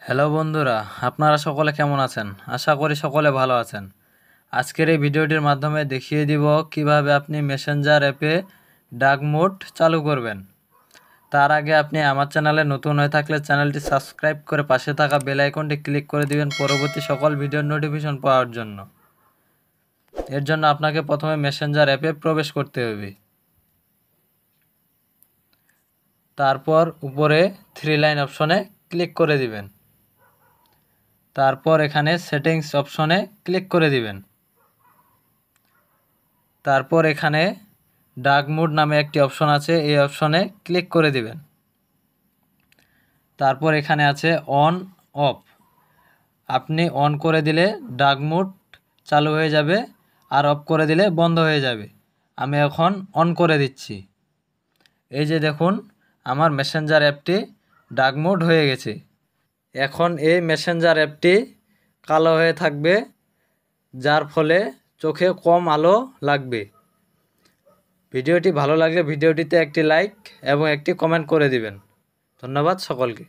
Hello বন্ধুরা, আপনারা সকলে কেমন আছেন? আশা করি সকলে ভালো আছেন। আজকের এই ভিডিওটির মাধ্যমে দেখিয়ে দিব কিভাবে আপনি মেসেঞ্জার অ্যাপে ডার্ক মোড চালু করবেন। তার আগে আপনি আমার চ্যানেলে নতুন হয়ে থাকলে চ্যানেলটি সাবস্ক্রাইব করে পাশে থাকা বেল আইকনটি ক্লিক করে দিবেন পরবর্তী সকল ভিডিওর নোটিফিকেশন পাওয়ার জন্য। এর জন্য আপনাকে প্রথমে মেসেঞ্জার অ্যাপে প্রবেশ করতে হবে। তারপর উপরে 3 লাইন অপশনে ক্লিক করে দিবেন। তারপর এখানে সেটিংস অপশনে ক্লিক করে দিবেন। তারপর এখানে ডার্ক মোড নামে একটি অপশন আছে, এই অপশনে ক্লিক করে দিবেন। তারপর এখানে আছে অন অফ, আপনি অন করে দিলে ডার্ক মোড চালু হয়ে যাবে আর অফ করে দিলে বন্ধ হয়ে যাবে। আমি এখন অন করে দিচ্ছি। এই যে দেখুন, আমার মেসেঞ্জার অ্যাপটি ডার্ক মোড হয়ে গেছে। এখন এই মেসেঞ্জার অ্যাপটি কালো হয়ে থাকবে, যার ফলে চোখে কম আলো লাগবে। ভিডিওটি ভালো লাগলে ভিডিওটিতে একটি লাইক এবং একটি কমেন্ট করে দিবেন। ধন্যবাদ সকলকে।